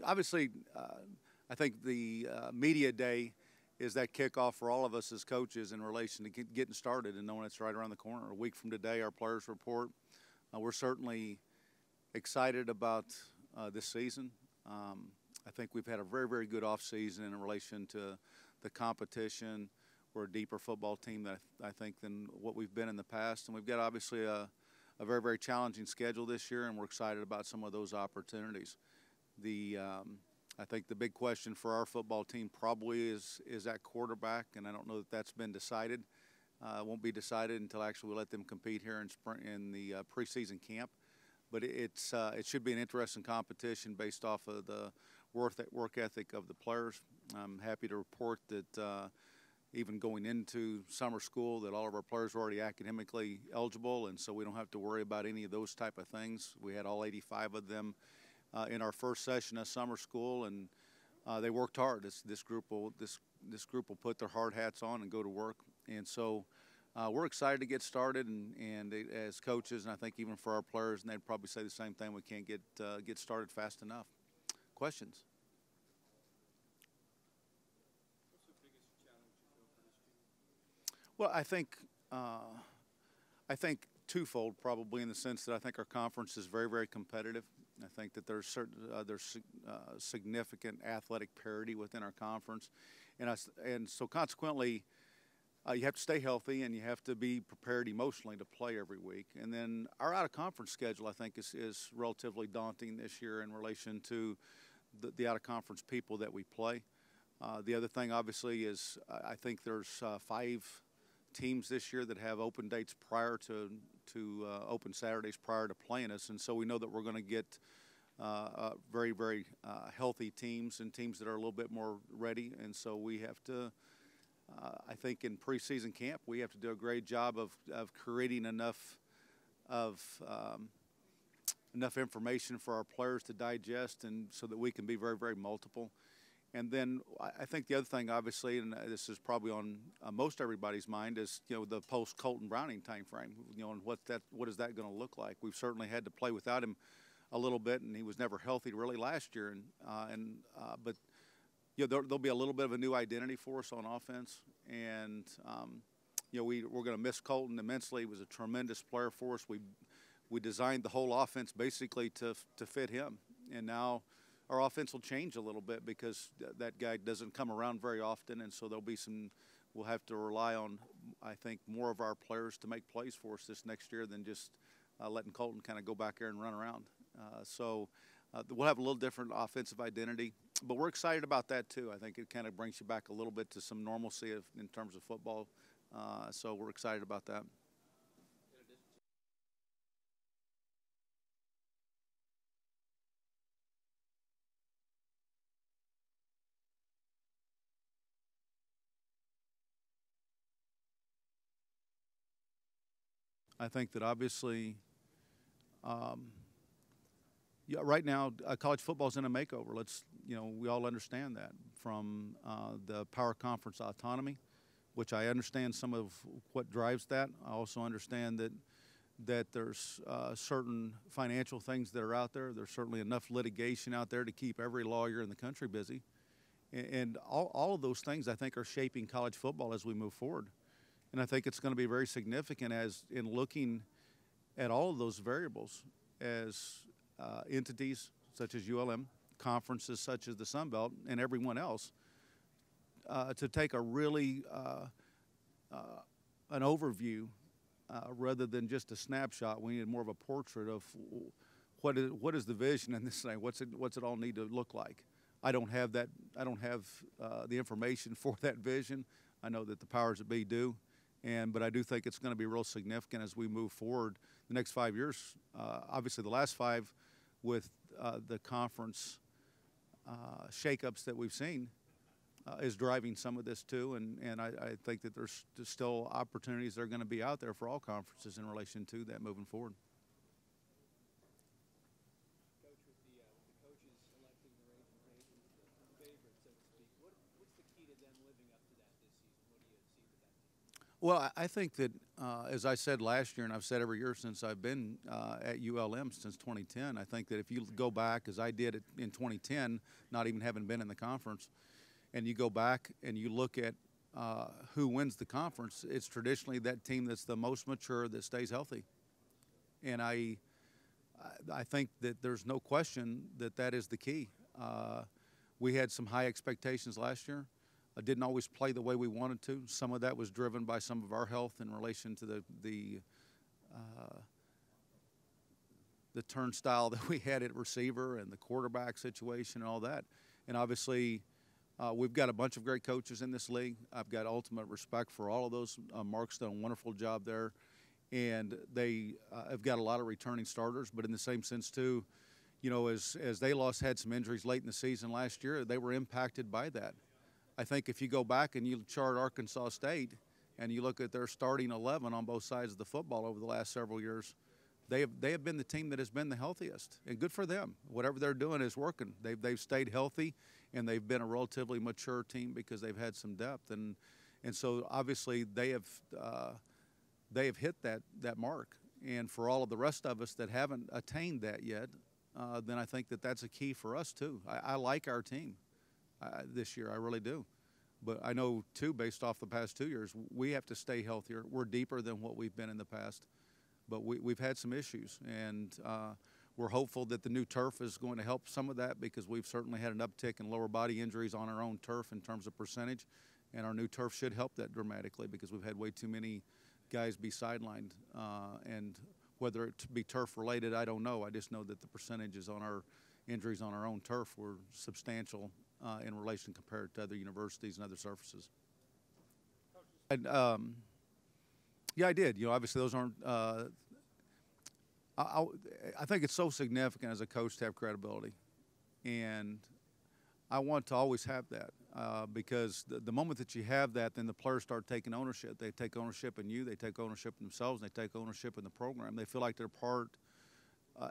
Obviously, I think the media day is that kickoff for all of us as coaches in relation to getting started and knowing it's right around the corner. A week from today, our players report. We're certainly excited about this season. I think we've had a very, very good off season in relation to the competition. We're a deeper football team that I think than what we've been in the past, and we've got obviously a very, very challenging schedule this year, and we're excited about some of those opportunities. I think the big question for our football team probably is at quarterback, and I don't know that that's been decided. It won't be decided until actually we let them compete here in the preseason camp. But it should be an interesting competition based off of the work ethic of the players. I'm happy to report that even going into summer school that all of our players are already academically eligible, and so we don't have to worry about any of those type of things. We had all 85 of them in our first session of summer school, and they worked hard. This group will put their hard hats on and go to work, and so we're excited to get started. And as coaches, and I think even for our players, and they'd probably say the same thing. We can't get started fast enough. Questions? What's the biggest challenge you feel for this team? Well, I think twofold probably, in the sense that I think our conference is very, very competitive. I think that there's significant athletic parity within our conference, and so consequently, you have to stay healthy and you have to be prepared emotionally to play every week. And then our out-of-conference schedule, I think, is relatively daunting this year in relation to the out-of-conference people that we play. The other thing, obviously, is I think there's 5 teams this year that have open dates prior to open Saturdays prior to playing us, and so we know that we're going to get very, very healthy teams and teams that are a little bit more ready. And so we have to, I think, in preseason camp, we have to do a great job of creating enough information for our players to digest, and so that we can be very, very multiple. And then I think the other thing, obviously, and this is probably on most everybody's mind, is the post-Colton Browning time frame. And what is that going to look like? We've certainly had to play without him a little bit, and he was never healthy really last year. But there'll be a little bit of a new identity for us on offense, and we're going to miss Colton immensely. He was a tremendous player for us. We designed the whole offense basically to fit him, and now our offense will change a little bit because that guy doesn't come around very often, and so we'll have to rely on, I think, more of our players to make plays for us this next year than just letting Colton kind of go back there and run around. So we'll have a little different offensive identity, but we're excited about that too. I think it kind of brings you back a little bit to some normalcy in terms of football. So we're excited about that. I think that obviously, right now, college football is in a makeover. We all understand that, from the power conference autonomy, which I understand some of what drives that. I also understand that there's certain financial things that are out there. There's certainly enough litigation out there to keep every lawyer in the country busy. And all of those things, I think, are shaping college football as we move forward. And I think it's going to be very significant in looking at all of those variables as entities such as ULM, conferences such as the Sun Belt, and everyone else, to take a really an overview rather than just a snapshot. We need more of a portrait of what is the vision in this thing. What's it all need to look like? I don't have that. I don't have the information for that vision. I know that the powers that be do. But I do think it's going to be real significant as we move forward the next 5 years. Obviously, the last 5 with the conference shakeups that we've seen is driving some of this too. And I think that there's still opportunities that are going to be out there for all conferences in relation to that moving forward. Coach, with the coaches electing their favorite, so to speak, what's the key to them living up to that this season? What do you see with that team? Well, I think that, as I said last year, and I've said every year since I've been at ULM since 2010, I think that if you go back, as I did in 2010, not even having been in the conference, and you go back and you look at who wins the conference, it's traditionally that team that's the most mature that stays healthy. And I think that there's no question that that is the key. We had some high expectations last year. I didn't always play the way we wanted to. Some of that was driven by some of our health in relation to the turnstile that we had at receiver and the quarterback situation and all that. And obviously, we've got a bunch of great coaches in this league. I've got ultimate respect for all of those. Mark's done a wonderful job there. And they have got a lot of returning starters, but in the same sense, too, you know, as they had some injuries late in the season last year, they were impacted by that. I think if you go back and you chart Arkansas State and you look at their starting 11 on both sides of the football over the last several years, they have been the team that has been the healthiest, and good for them. Whatever they're doing is working. They've stayed healthy, and they've been a relatively mature team because they've had some depth, and so obviously they have hit that mark. And for all of the rest of us that haven't attained that yet, then I think that that's a key for us too. I like our team this year, I really do. But I know too, based off the past 2 years, we have to stay healthier. We're deeper than what we've been in the past, but we've had some issues, and we're hopeful that the new turf is going to help some of that, because we've certainly had an uptick in lower body injuries on our own turf in terms of percentage, and our new turf should help that dramatically, because we've had way too many guys be sidelined, and whether it be turf related, I don't know. I just know that the percentages on our injuries on our own turf were substantial in relation compared to other universities and other surfaces. And, yeah, I did. You know, obviously those aren't. I think it's so significant as a coach to have credibility, and I want to always have that, because the moment that you have that, then the players start taking ownership. They take ownership in you, they take ownership in themselves, and they take ownership in the program. They feel like they're part.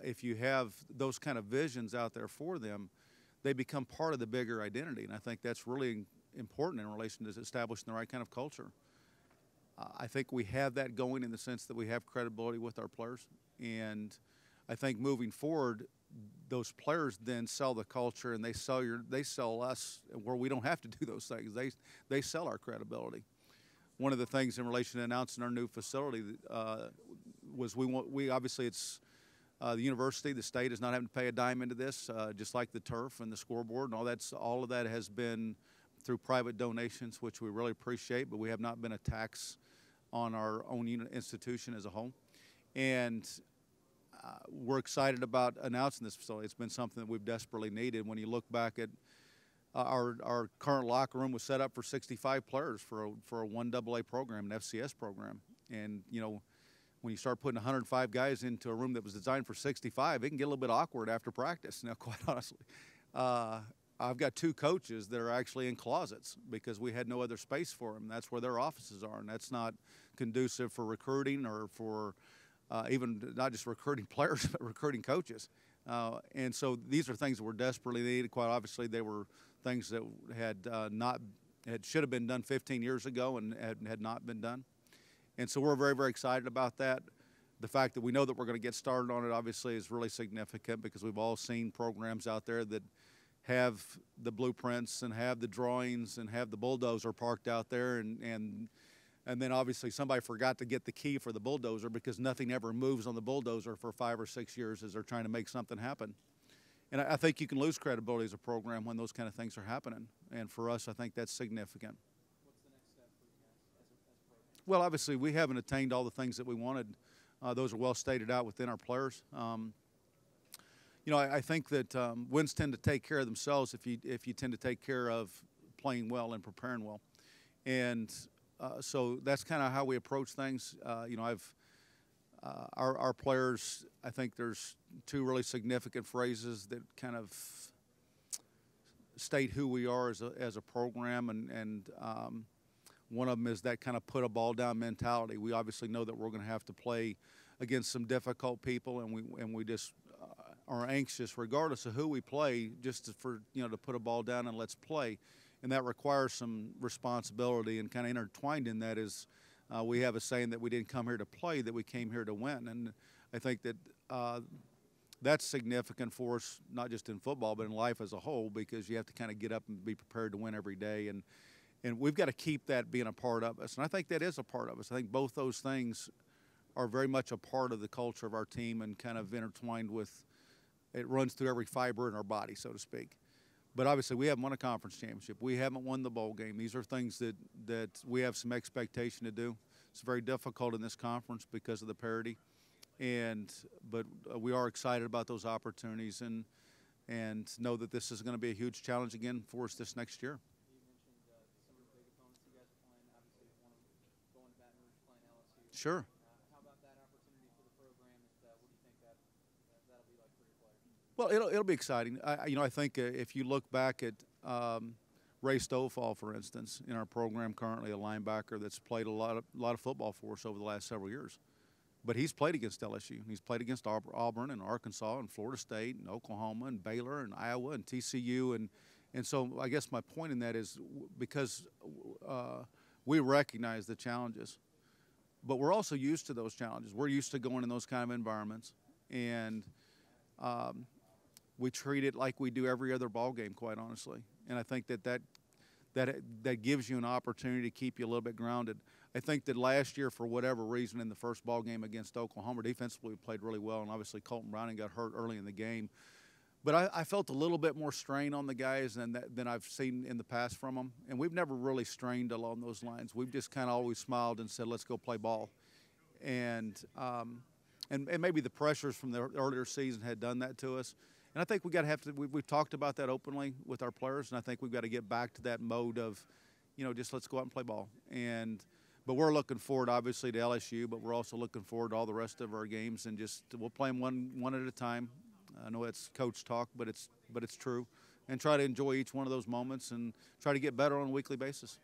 If you have those kind of visions out there for them, they become part of the bigger identity, and I think that's really important in relation to establishing the right kind of culture. I think we have that going in the sense that we have credibility with our players, and I think moving forward, those players then sell the culture, and they sell us where we don't have to do those things. They sell our credibility. One of the things in relation to announcing our new facility was we obviously it's the university, the state is not having to pay a dime into this, just like the turf and the scoreboard and all of that has been through private donations, which we really appreciate, but we have not been a tax on our own institution as a whole. And we're excited about announcing this facility. It's been something that we've desperately needed. When you look back at our current locker room was set up for 65 players for a 1AA program, an FCS program. And, you know, when you start putting 105 guys into a room that was designed for 65, it can get a little bit awkward after practice. Now, quite honestly, I've got 2 coaches that are actually in closets because we had no other space for them. That's where their offices are, and that's not conducive for recruiting or for even not just recruiting players, but recruiting coaches. And so these are things that were desperately needed. Quite obviously, they were things that should have been done 15 years ago and had not been done. And so we're very, very excited about that. The fact that we know that we're going to get started on it obviously is really significant, because we've all seen programs out there that have the blueprints and have the drawings and have the bulldozer parked out there, and then obviously somebody forgot to get the key for the bulldozer, because nothing ever moves on the bulldozer for 5 or 6 years as they're trying to make something happen. And I think you can lose credibility as a program when those kind of things are happening. And for us, I think that's significant. What's the next step for you guys as a program? Well, obviously, we haven't attained all the things that we wanted. Those are well stated out within our players. You know, I think that wins tend to take care of themselves if you tend to take care of playing well and preparing well. And so that's kind of how we approach things. You know, our players, I think there's 2 really significant phrases that kind of state who we are as a program, and one of them is that kind of put a ball down mentality. We obviously know that we're going to have to play against some difficult people, and we just are anxious, regardless of who we play, just to put a ball down and let's play. And that requires some responsibility, and kind of intertwined in that is We have a saying that we didn't come here to play, that we came here to win. And I think that that's significant for us, not just in football, but in life as a whole, because you have to kind of get up and be prepared to win every day. And we've got to keep that being a part of us. And I think that is a part of us. I think both those things are very much a part of the culture of our team and kind of intertwined with, it runs through every fiber in our body, so to speak. But obviously we haven't won a conference championship. We haven't won the bowl game. These are things that we have some expectation to do. It's very difficult in this conference because of the parity. But we are excited about those opportunities and know that this is going to be a huge challenge again for us this next year. You mentioned some of the big opponents you guys are playing. Obviously, one of them going to Baton Rouge, playing LSU. Sure. How about that opportunity for the program? And what do you think that'll be like for your players? Well, it'll be exciting. I think if you look back at Ray Stofall, for instance, in our program currently, a linebacker that's played a lot of football for us over the last several years. But he's played against LSU. He's played against Auburn and Arkansas and Florida State and Oklahoma and Baylor and Iowa and TCU. And so I guess my point in that is because we recognize the challenges, but we're also used to those challenges. We're used to going in those kind of environments. And we treat it like we do every other ball game, quite honestly. And I think that gives you an opportunity to keep you a little bit grounded. I think that last year, for whatever reason, in the first ball game against Oklahoma, defensively we played really well, and obviously Colton Browning got hurt early in the game. But I felt a little bit more strain on the guys than I've seen in the past from them, and we've never really strained along those lines. We've just kind of always smiled and said, let's go play ball. And maybe the pressures from the earlier season had done that to us. And I think we've talked about that openly with our players, and I think we've got to get back to that mode of, just let's go out and play ball. But we're looking forward, obviously, to LSU, but we're also looking forward to all the rest of our games, and we'll play them one at a time. I know it's coach talk, but it's true, and try to enjoy each one of those moments and try to get better on a weekly basis.